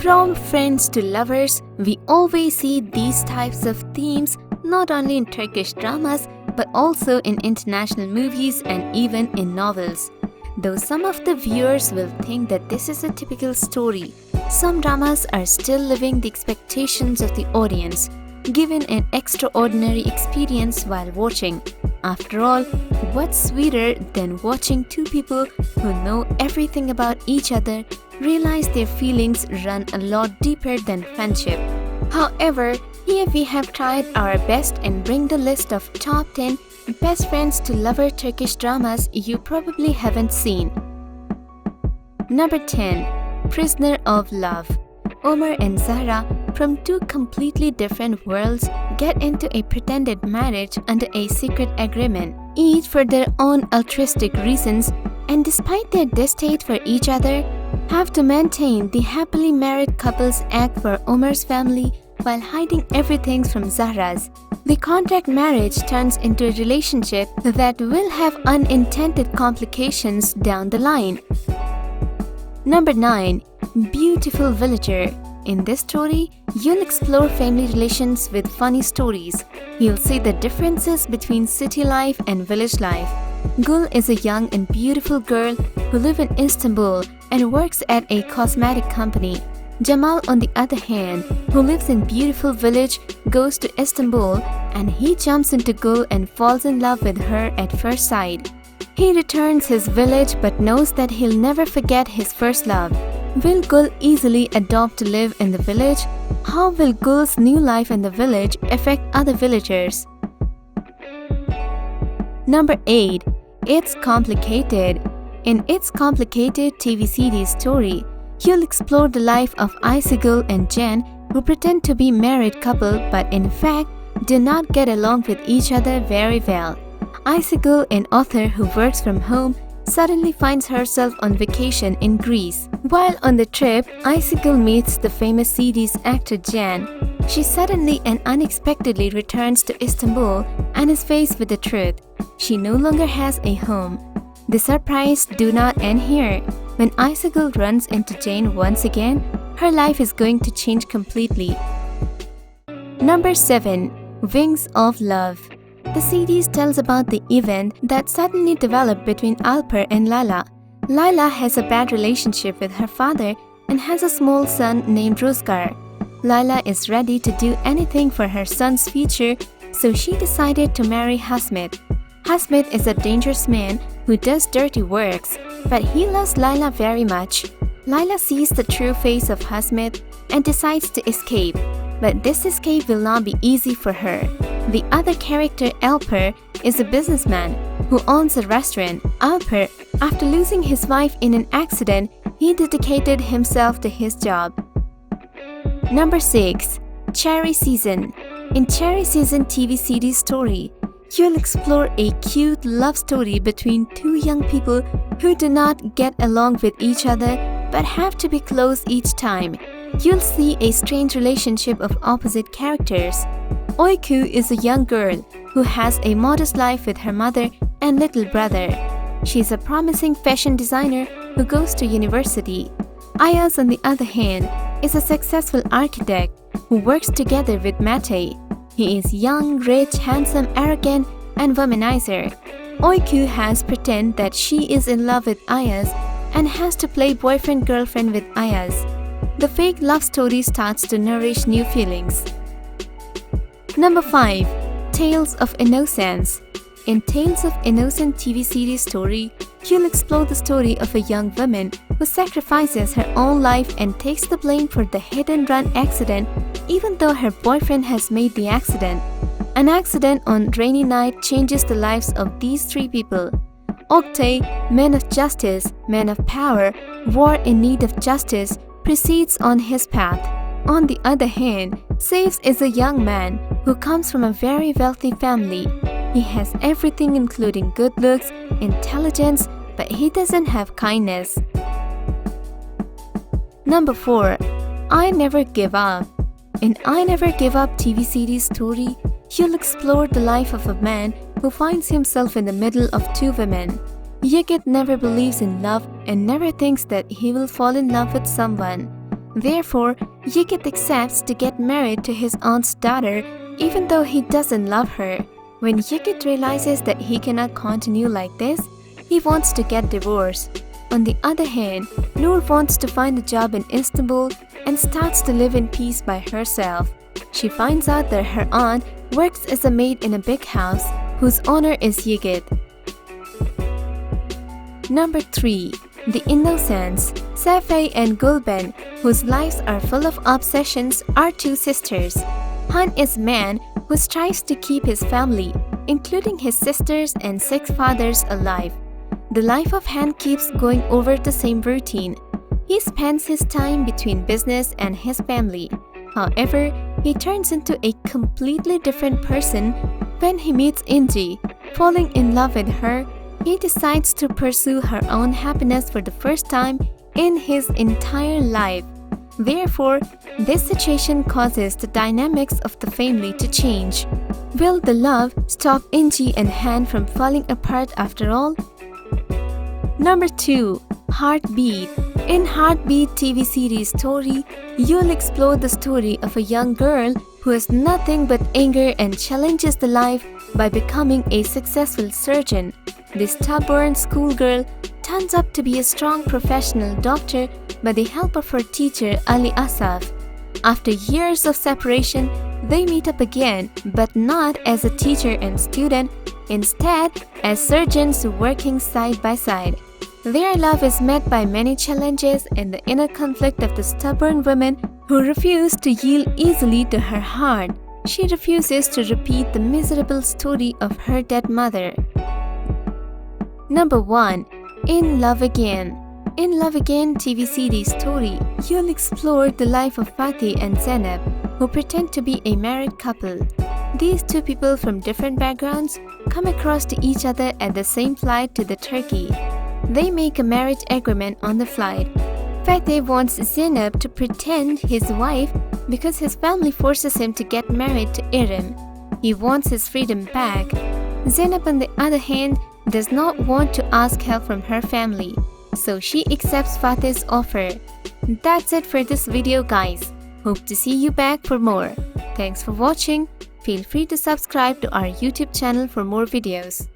From friends to lovers, we always see these types of themes not only in Turkish dramas but also in international movies and even in novels. Though some of the viewers will think that this is a typical story, some dramas are still living the expectations of the audience, given an extraordinary experience while watching. After all, what's sweeter than watching two people who know everything about each other realize their feelings run a lot deeper than friendship? However, here we have tried our best and bring the list of top 10 best friends to lover Turkish dramas you probably haven't seen. Number 10. Prisoner of Love. Omar and Zahra, from two completely different worlds, get into a pretended marriage under a secret agreement, each for their own altruistic reasons, and despite their distaste for each other, have to maintain the happily married couple's act for Omar's family while hiding everything from Zahra's. The contract marriage turns into a relationship that will have unintended complications down the line. Number 9. Beautiful Villager. In this story, you'll explore family relations with funny stories. You'll see the differences between city life and village life. Gul is a young and beautiful girl who lives in Istanbul and works at a cosmetic company. Jamal, on the other hand, who lives in beautiful village, goes to Istanbul and he jumps into Gul and falls in love with her at first sight. He returns his village but knows that he'll never forget his first love. Will Gul easily adopt to live in the village? How will Gul's new life in the village affect other villagers? Number 8. It's Complicated. In It's Complicated TV series story, you'll explore the life of Aysigul and Jen, who pretend to be married couple but in fact do not get along with each other very well. Aysigul, an author who works from home, suddenly finds herself on vacation in Greece. While on the trip, Aysigul meets the famous series actor Jan. She suddenly and unexpectedly returns to Istanbul and is faced with the truth. She no longer has a home. The surprise do not end here. When Aysigul runs into Jane once again, her life is going to change completely. Number 7. Wings of Love. The series tells about the event that suddenly developed between Alper and Lala. Lala has a bad relationship with her father and has a small son named Ruzgar. Lala is ready to do anything for her son's future, so she decided to marry Hasmet. Hasmet is a dangerous man who does dirty works, but he loves Lala very much. Lala sees the true face of Hasmet and decides to escape, but this escape will not be easy for her. The other character, Alper, is a businessman who owns a restaurant. Alper, after losing his wife in an accident, he dedicated himself to his job. Number 6. Cherry Season. In Cherry Season TV series story, you'll explore a cute love story between two young people who do not get along with each other but have to be close each time. You'll see a strange relationship of opposite characters. Oyku is a young girl who has a modest life with her mother and little brother. She is a promising fashion designer who goes to university. Ayaz, on the other hand, is a successful architect who works together with Mate. He is young, rich, handsome, arrogant, and womanizer. Oyku has pretend that she is in love with Ayaz and has to play boyfriend-girlfriend with Ayaz. The fake love story starts to nourish new feelings. Number 5. Tales of Innocence. In Tales of Innocence TV series story, you'll explore the story of a young woman who sacrifices her own life and takes the blame for the hit-and-run accident even though her boyfriend has made the accident. An accident on rainy night changes the lives of these three people. Oktay, man of justice, man of power, war in need of justice, proceeds on his path. On the other hand, Saves is a young man who comes from a very wealthy family. He has everything including good looks, intelligence, but he doesn't have kindness. Number 4. I Never Give Up. In I Never Give Up TV series story, you'll explore the life of a man who finds himself in the middle of two women. Yigit never believes in love and never thinks that he will fall in love with someone. Therefore, Yigit accepts to get married to his aunt's daughter even though he doesn't love her. When Yigit realizes that he cannot continue like this, he wants to get divorced. On the other hand, Noor wants to find a job in Istanbul and starts to live in peace by herself. She finds out that her aunt works as a maid in a big house whose owner is Yigit. Number 3. The Innocence. Safai and Gulben, whose lives are full of obsessions, are two sisters. Han is a man who strives to keep his family, including his sisters and 6 fathers, alive. The life of Han keeps going over the same routine. He spends his time between business and his family. However, he turns into a completely different person when he meets Inji. Falling in love with her, he decides to pursue her own happiness for the first time in his entire life. Therefore, this situation causes the dynamics of the family to change. Will the love stop Inji and Han from falling apart after all? Number 2. Heartbeat. In Heartbeat TV series story, you'll explore the story of a young girl who has nothing but anger and challenges the life by becoming a successful surgeon. This stubborn schoolgirl turns up to be a strong professional doctor by the help of her teacher Ali Asaf. After years of separation, they meet up again, but not as a teacher and student, instead as surgeons working side by side. Their love is met by many challenges and the inner conflict of the stubborn woman who refuses to yield easily to her heart. She refuses to repeat the miserable story of her dead mother. Number 1. In Love Again. In Love Again TV series story, you'll explore the life of Fatih and Zainab, who pretend to be a married couple. These two people from different backgrounds come across to each other at the same flight to the Turkey. They make a marriage agreement on the flight. Fatih wants Zainab to pretend his wife because his family forces him to get married to Irim. He wants his freedom back. Zainab, on the other hand, does not want to ask help from her family, so she accepts Fatih's offer. That's it for this video, guys. Hope to see you back for more. Thanks for watching. Feel free to subscribe to our YouTube channel for more videos.